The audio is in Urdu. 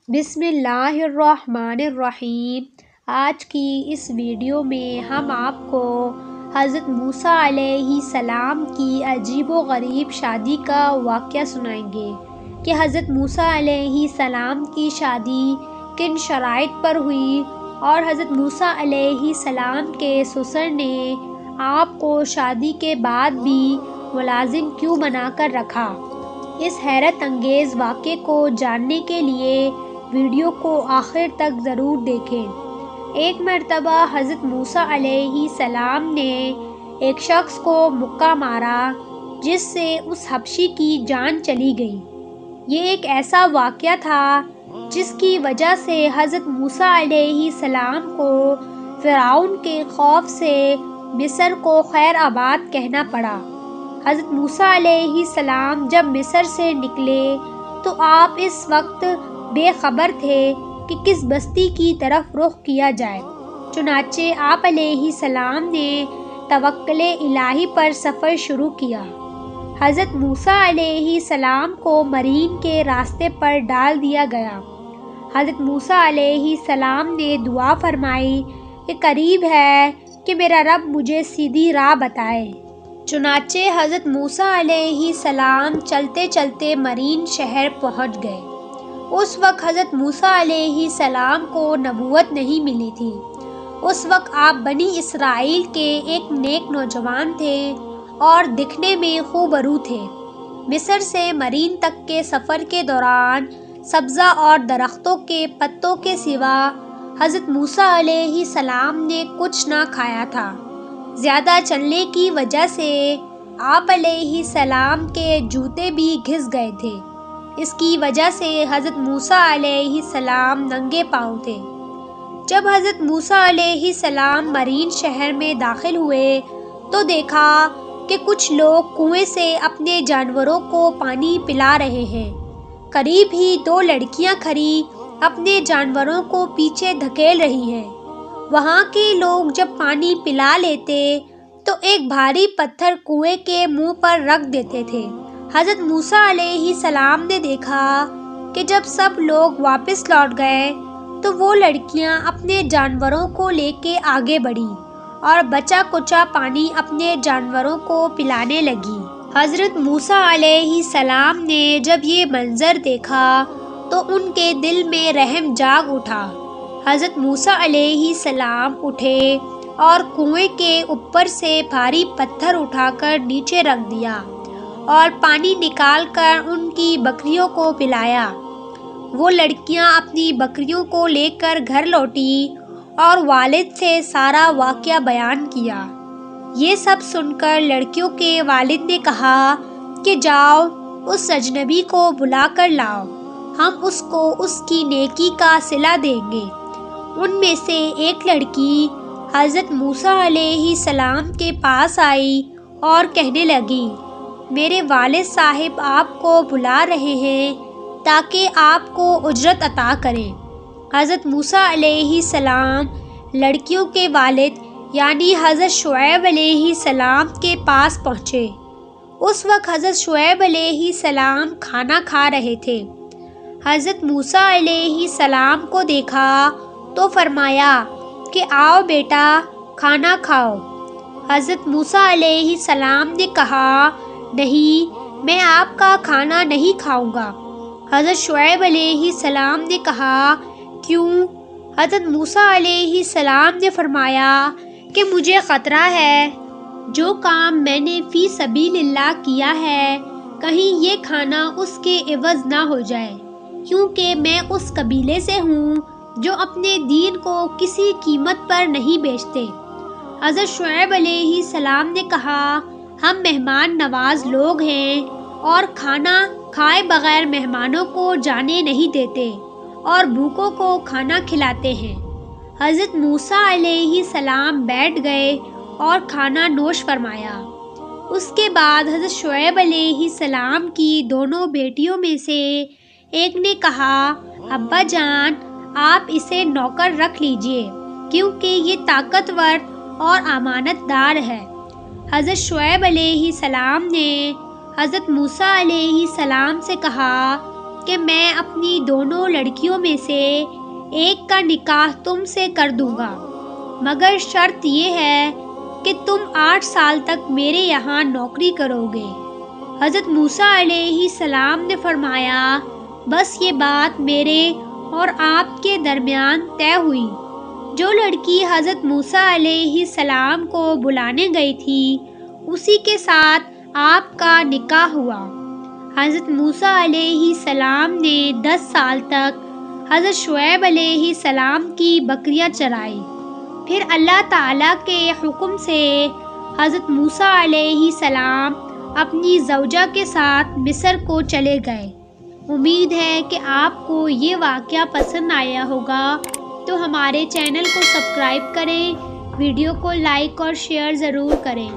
بسم اللہ الرحمن الرحیم۔ آج کی اس ویڈیو میں ہم آپ کو حضرت موسیٰ علیہ السلام کی عجیب و غریب شادی کا واقعہ سنائیں گے کہ حضرت موسیٰ علیہ السلام کی شادی کن شرائط پر ہوئی اور حضرت موسیٰ علیہ السلام کے سسر نے آپ کو شادی کے بعد بھی ملازم کیوں بنا کر رکھا۔ اس حیرت انگیز واقعے کو جاننے کے لیے ویڈیو کو آخر تک ضرور دیکھیں۔ ایک مرتبہ حضرت موسیٰ علیہ السلام نے ایک شخص کو مکہ مارا جس سے اس حبشی کی جان چلی گئی۔ یہ ایک ایسا واقعہ تھا جس کی وجہ سے حضرت موسیٰ علیہ السلام کو فرعون کے خوف سے مصر کو خیر آباد کہنا پڑا۔ حضرت موسیٰ علیہ السلام جب مصر سے نکلے تو آپ اس وقت بے خبر تھے کہ کس بستی کی طرف رخ کیا جائے، چنانچہ آپ علیہ السلام نے توکل الہی پر سفر شروع کیا۔ حضرت موسیٰ علیہ السلام کو مرین کے راستے پر ڈال دیا گیا۔ حضرت موسیٰ علیہ السلام نے دعا فرمائی کہ قریب ہے کہ میرا رب مجھے سیدھی راہ بتائے۔ چنانچہ حضرت موسیٰ علیہ السلام چلتے چلتے مرین شہر پہنچ گئے۔ اس وقت حضرت موسیٰ علیہ السلام کو نبوت نہیں ملی تھی۔ اس وقت آپ بنی اسرائیل کے ایک نیک نوجوان تھے اور دکھنے میں خوبرو تھے۔ مصر سے مرین تک کے سفر کے دوران سبزہ اور درختوں کے پتوں کے سوا حضرت موسیٰ علیہ السلام نے کچھ نہ کھایا تھا۔ زیادہ چلنے کی وجہ سے آپ علیہ السلام کے جوتے بھی گھس گئے تھے۔ اس کی وجہ سے حضرت موسیٰ علیہ السلام ننگے پاؤں تھے۔ جب حضرت موسیٰ علیہ السلام مرین شہر میں داخل ہوئے تو دیکھا کہ کچھ لوگ کنویں سے اپنے جانوروں کو پانی پلا رہے ہیں۔ قریب ہی دو لڑکیاں کھڑی اپنے جانوروں کو پیچھے دھکیل رہی ہیں۔ وہاں کے لوگ جب پانی پلا لیتے تو ایک بھاری پتھر کنویں کے منہ پر رکھ دیتے تھے۔ حضرت موسیٰ علیہ السلام نے دیکھا کہ جب سب لوگ واپس لوٹ گئے تو وہ لڑکیاں اپنے جانوروں کو لے کے آگے بڑھیں اور بچا کچا پانی اپنے جانوروں کو پلانے لگی۔ حضرت موسیٰ علیہ السلام نے جب یہ منظر دیکھا تو ان کے دل میں رحم جاگ اٹھا۔ حضرت موسیٰ علیہ السلام اٹھے اور کنویں کے اوپر سے بھاری پتھر اٹھا کر نیچے رکھ دیا اور پانی نکال کر ان کی بکریوں کو پلایا۔ وہ لڑکیاں اپنی بکریوں کو لے کر گھر لوٹی اور والد سے سارا واقعہ بیان کیا۔ یہ سب سن کر لڑکیوں کے والد نے کہا کہ جاؤ اس اجنبی کو بلا کر لاؤ، ہم اس کو اس کی نیکی کا صلہ دیں گے۔ ان میں سے ایک لڑکی حضرت موسیٰ علیہ السلام کے پاس آئی اور کہنے لگی، میرے والد صاحب آپ کو بلا رہے ہیں تاکہ آپ کو اجرت عطا کریں۔ حضرت موسیٰ علیہ السلام لڑکیوں کے والد یعنی حضرت شعیب علیہ السلام کے پاس پہنچے۔ اس وقت حضرت شعیب علیہ السلام کھانا کھا رہے تھے۔ حضرت موسیٰ علیہ السلام کو دیکھا تو فرمایا کہ آؤ بیٹا کھانا کھاؤ۔ حضرت موسیٰ علیہ السلام نے کہا، نہیں، میں آپ کا کھانا نہیں کھاؤں گا۔ حضرت شعیب علیہ السلام نے کہا، کیوں؟ حضرت موسیٰ علیہ السلام نے فرمایا کہ مجھے خطرہ ہے، جو کام میں نے فی سبیل اللہ کیا ہے کہیں یہ کھانا اس کے عوض نہ ہو جائے، کیونکہ میں اس قبیلے سے ہوں جو اپنے دین کو کسی قیمت پر نہیں بیچتے۔ حضرت شعیب علیہ السلام نے کہا، ہم مہمان نواز لوگ ہیں اور کھانا کھائے بغیر مہمانوں کو جانے نہیں دیتے اور بھوکوں کو کھانا کھلاتے ہیں۔ حضرت موسیٰ علیہ السلام بیٹھ گئے اور کھانا نوش فرمایا۔ اس کے بعد حضرت شعیب علیہ السلام کی دونوں بیٹیوں میں سے ایک نے کہا، ابا جان آپ اسے نوکر رکھ لیجئے کیونکہ یہ طاقتور اور امانت دار ہے۔ حضرت شعیب علیہ السلام نے حضرت موسیٰ علیہ السلام سے کہا کہ میں اپنی دونوں لڑکیوں میں سے ایک کا نکاح تم سے کر دوں گا، مگر شرط یہ ہے کہ تم 8 سال تک میرے یہاں نوکری کرو گے۔ حضرت موسیٰ علیہ السلام نے فرمایا، بس یہ بات میرے اور آپ کے درمیان طے ہوئی۔ جو لڑکی حضرت موسیٰ علیہ السلام کو بلانے گئی تھی اسی کے ساتھ آپ کا نکاح ہوا۔ حضرت موسیٰ علیہ السلام نے 10 سال تک حضرت شعیب علیہ السلام کی بکریاں چرائی۔ پھر اللہ تعالیٰ کے حکم سے حضرت موسیٰ علیہ السلام اپنی زوجہ کے ساتھ مصر کو چلے گئے۔ امید ہے کہ آپ کو یہ واقعہ پسند آیا ہوگا، تو ہمارے چینل کو سبسکرائب کریں، ویڈیو کو لائک اور شیئر ضرور کریں۔